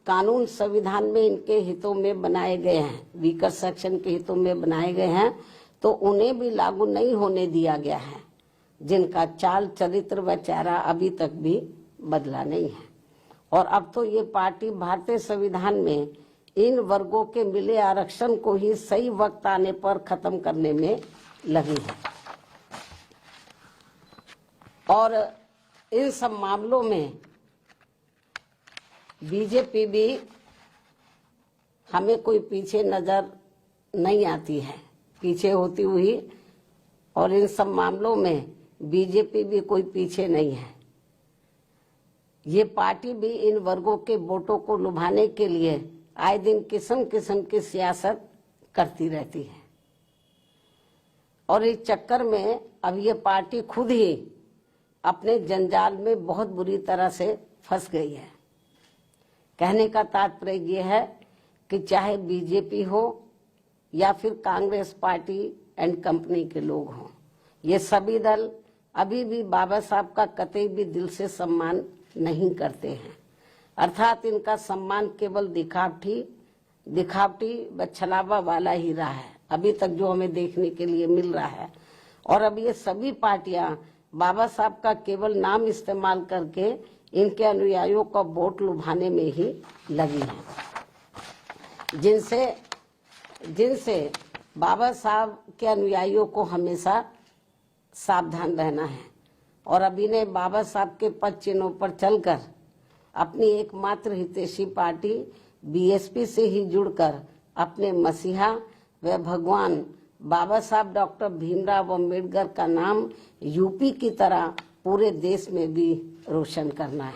कानून संविधान में इनके हितों में बनाए गए हैं, वीकर सेक्शन के हितों में बनाए गए हैं, तो उन्हें भी लागू नहीं होने दिया गया है, जिनका चाल चरित्र व चेहरा अभी तक भी बदला नहीं है। और अब तो ये पार्टी भारतीय संविधान में इन वर्गों के मिले आरक्षण को ही सही वक्त आने पर खत्म करने में लगी है। और इन सब मामलों में बीजेपी भी हमें कोई पीछे नजर नहीं आती है, पीछे होती हुई, और इन सब मामलों में बीजेपी भी कोई पीछे नहीं है। ये पार्टी भी इन वर्गों के वोटों को लुभाने के लिए आए दिन किस्म किस्म की सियासत करती रहती है, और इस चक्कर में अब ये पार्टी खुद ही अपने जंजाल में बहुत बुरी तरह से फंस गई है। कहने का तात्पर्य ये है कि चाहे बीजेपी हो या फिर कांग्रेस पार्टी एंड कंपनी के लोग हों, ये सभी दल अभी भी बाबा साहब का कतई भी दिल से सम्मान नहीं करते हैं। अर्थात इनका सम्मान केवल दिखावटी व छलावा वाला ही रहा है, अभी तक जो हमें देखने के लिए मिल रहा है। और अब ये सभी पार्टियां बाबा साहब का केवल नाम इस्तेमाल करके इनके अनुयायियों का वोट लुभाने में ही लगी है, जिनसे बाबा साहब के अनुयायियों को हमेशा सावधान रहना है। और अब इन्हें बाबा साहब के पद चिन्हों पर चलकर अपनी एकमात्र हितैषी पार्टी बीएसपी से ही जुड़कर अपने मसीहा व भगवान बाबा साहब डॉक्टर भीमराव अम्बेडकर का नाम यूपी की तरह पूरे देश में भी रोशन करना है,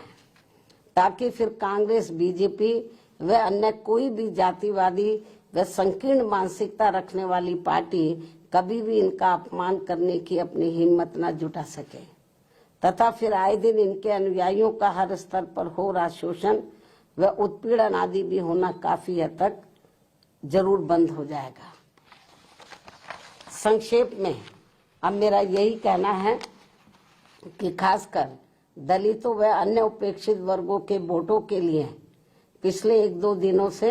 ताकि फिर कांग्रेस, बीजेपी व अन्य कोई भी जातिवादी व संकीर्ण मानसिकता रखने वाली पार्टी कभी भी इनका अपमान करने की अपनी हिम्मत न जुटा सके, तथा फिर आए दिन इनके अनुयायियों का हर स्तर पर हो रहा शोषण व उत्पीड़न आदि भी होना काफी हद तक जरूर बंद हो जाएगा। संक्षेप में अब मेरा यही कहना है कि खासकर दलितों व अन्य उपेक्षित वर्गों के वोटों के लिए पिछले 1-2 दिनों से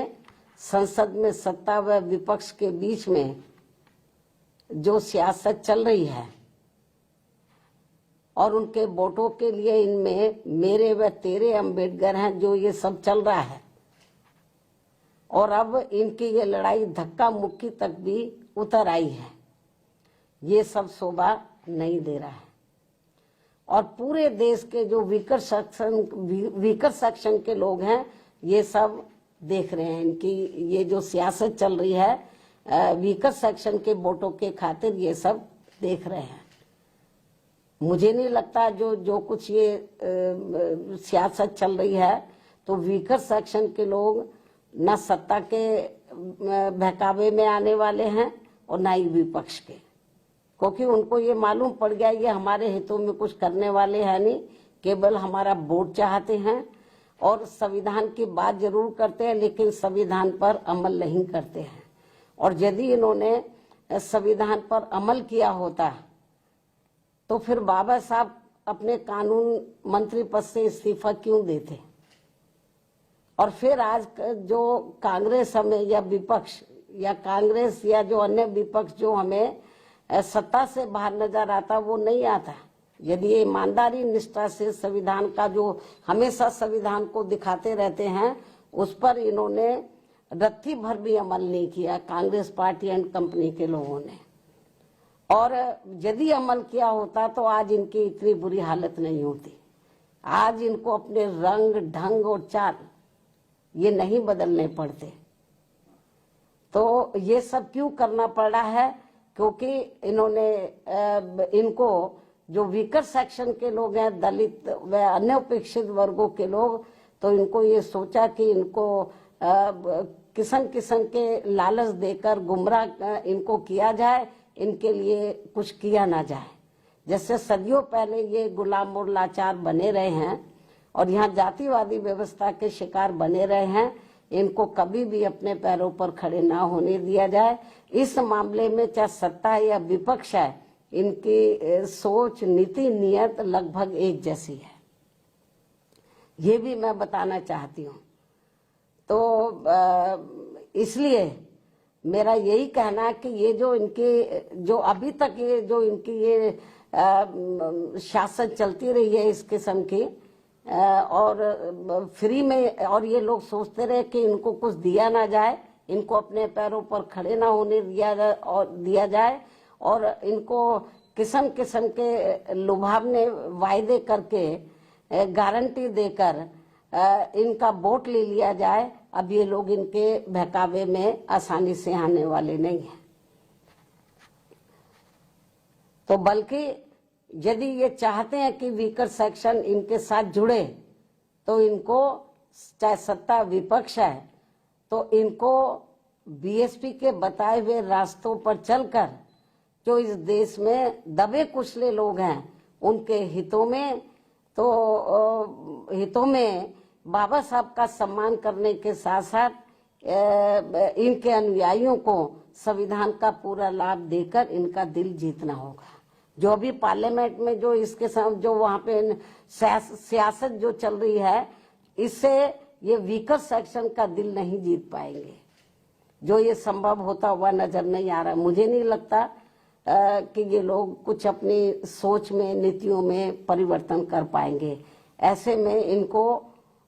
संसद में सत्ता व विपक्ष के बीच में जो सियासत चल रही है और उनके वोटों के लिए इनमें मेरे व तेरे अम्बेडकर हैं, जो ये सब चल रहा है, और अब इनकी ये लड़ाई धक्का मुक्की तक भी उतर आई है, ये सब शोभा नहीं दे रहा है। और पूरे देश के जो वीकर सेक्शन के लोग हैं, ये सब देख रहे हैं इनकी ये जो सियासत चल रही है वीकर सेक्शन के वोटों के खातिर, ये सब देख रहे हैं। मुझे नहीं लगता जो कुछ ये सियासत चल रही है तो वीकर सेक्शन के लोग न सत्ता के बहकावे में आने वाले हैं और न ही विपक्ष के, क्योंकि उनको ये मालूम पड़ गया ये हमारे हितों में कुछ करने वाले हैं नहीं, केवल हमारा वोट चाहते हैं और संविधान की बात जरूर करते हैं लेकिन संविधान पर अमल नहीं करते हैं। और यदि इन्होंने संविधान पर अमल किया होता तो फिर बाबा साहब अपने कानून मंत्री पद से इस्तीफा क्यों देते, और फिर आज जो कांग्रेस हमें या विपक्ष या कांग्रेस या जो अन्य विपक्ष जो हमें सत्ता से बाहर नजर आता वो नहीं आता। यदि ये ईमानदारी निष्ठा से संविधान का जो हमेशा संविधान को दिखाते रहते हैं उस पर इन्होंने रत्ती भर भी अमल नहीं किया, कांग्रेस पार्टी एंड कंपनी के लोगों ने। और यदि अमल किया होता तो आज इनकी इतनी बुरी हालत नहीं होती। आज इनको अपने रंग ढंग और चाल ये नहीं बदलने पड़ते। तो ये सब क्यों करना पड़ रहा है, क्योंकि इन्होंने इनको जो वीकर सेक्शन के लोग हैं, दलित व अन्य उपेक्षित वर्गों के लोग, तो इनको ये सोचा कि इनको किस्म किस्म के लालच देकर गुमराह इनको किया जाए, इनके लिए कुछ किया ना जाए। जैसे सदियों पहले ये गुलाम और लाचार बने रहे हैं और यहाँ जातिवादी व्यवस्था के शिकार बने रहे हैं, इनको कभी भी अपने पैरों पर खड़े ना होने दिया जाए। इस मामले में चाहे सत्ता है या विपक्ष है, इनकी सोच, नीति, नियत लगभग एक जैसी है। ये भी मैं बताना चाहती हूँ तो इसलिए मेरा यही कहना है कि ये जो इनकी जो अभी तक ये जो इनकी ये शासन चलती रही है इस किस्म की और फ्री में, और ये लोग सोचते रहे कि इनको कुछ दिया ना जाए, इनको अपने पैरों पर खड़े ना होने दिया जाए और इनको किस्म किस्म के लुभावने वायदे करके गारंटी देकर इनका वोट ले लिया जाए। अब ये लोग इनके बहकावे में आसानी से आने वाले नहीं हैं। तो बल्कि यदि ये चाहते हैं कि वीकर सेक्शन इनके साथ जुड़े तो इनको, चाहे सत्ता विपक्ष है, तो इनको बीएसपी के बताए हुए रास्तों पर चलकर जो इस देश में दबे कुचले लोग हैं उनके हितों में बाबा साहब का सम्मान करने के साथ साथ इनके अनुयायियों को संविधान का पूरा लाभ देकर इनका दिल जीतना होगा। जो भी पार्लियामेंट में जो इसके साथ जो वहाँ पे सियासत जो चल रही है, इससे ये वीकर सेक्शन का दिल नहीं जीत पाएंगे। जो ये संभव होता हुआ नजर नहीं आ रहा। मुझे नहीं लगता कि ये लोग कुछ अपनी सोच में, नीतियों में परिवर्तन कर पाएंगे। ऐसे में इनको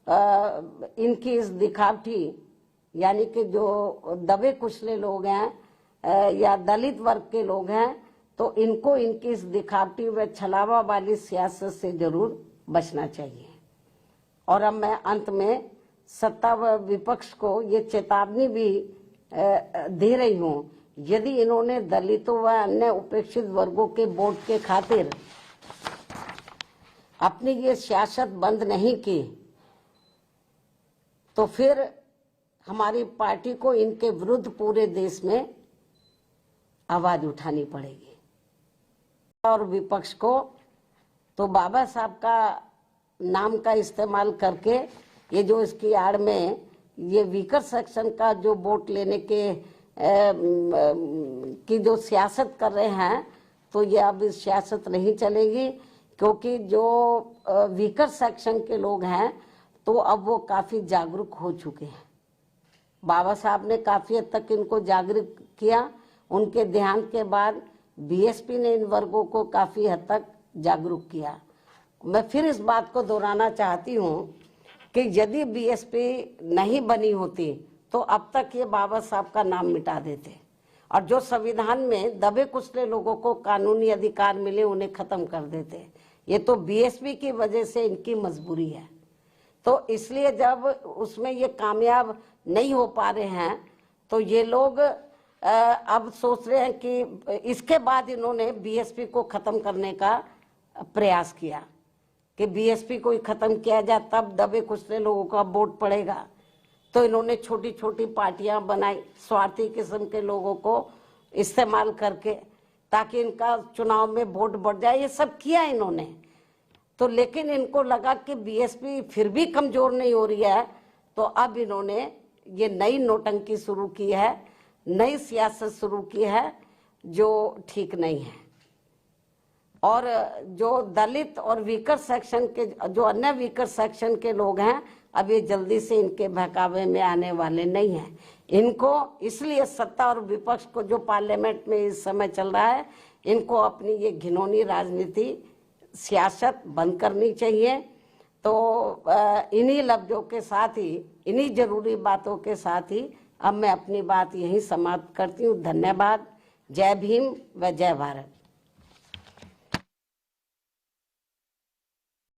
इनकी इस दिखावटी, यानी कि जो दबे कुचले लोग हैं या दलित वर्ग के लोग हैं, तो इनको इनकी इस दिखावटी व छलावा वाली सियासत से जरूर बचना चाहिए। और अब मैं अंत में सत्ता व विपक्ष को ये चेतावनी भी दे रही हूँ, यदि इन्होंने दलितों व अन्य उपेक्षित वर्गों के वोट के खातिर अपनी ये सियासत बंद नहीं की तो फिर हमारी पार्टी को इनके विरुद्ध पूरे देश में आवाज उठानी पड़ेगी। और विपक्ष को तो बाबा साहब का नाम का इस्तेमाल करके ये जो इसकी आड़ में ये वीकर सेक्शन का जो वोट लेने के की जो सियासत कर रहे हैं, तो ये अब इस सियासत नहीं चलेगी, क्योंकि जो वीकर सेक्शन के लोग हैं तो अब वो काफी जागरूक हो चुके हैं। बाबा साहब ने काफी हद तक इनको जागरूक किया। उनके ध्यान के बाद बीएसपी ने इन वर्गों को काफी हद तक जागरूक किया। मैं फिर इस बात को दोहराना चाहती हूँ कि यदि बीएसपी नहीं बनी होती तो अब तक ये बाबा साहब का नाम मिटा देते, और जो संविधान में दबे कुचले लोगों को कानूनी अधिकार मिले उन्हें खत्म कर देते। ये तो बीएसपी की वजह से इनकी मजबूरी है। तो इसलिए जब उसमें ये कामयाब नहीं हो पा रहे हैं तो ये लोग अब सोच रहे हैं कि इसके बाद इन्होंने बीएसपी को खत्म करने का प्रयास किया कि बीएसपी को ही खत्म किया जाए, तब दबे कुचले लोगों का वोट पड़ेगा। तो इन्होंने छोटी छोटी पार्टियां बनाई स्वार्थी किस्म के लोगों को इस्तेमाल करके, ताकि इनका चुनाव में वोट बढ़ जाए। ये सब किया इन्होंने। तो लेकिन इनको लगा कि बीएसपी फिर भी कमजोर नहीं हो रही है, तो अब इन्होंने ये नई नौटंकी शुरू की है, नई सियासत शुरू की है जो ठीक नहीं है। और जो दलित और वीकर सेक्शन के, जो अन्य वीकर सेक्शन के लोग हैं, अब ये जल्दी से इनके बहकावे में आने वाले नहीं हैं। इनको इसलिए सत्ता और विपक्ष को जो पार्लियामेंट में इस समय चल रहा है, इनको अपनी ये घिनौनी राजनीति सियासत बंद करनी चाहिए। तो इन्हीं लफ्जों के साथ ही, इन्हीं जरूरी बातों के साथ ही अब मैं अपनी बात यहीं समाप्त करती हूँ। धन्यवाद। जय भीम व जय भारत।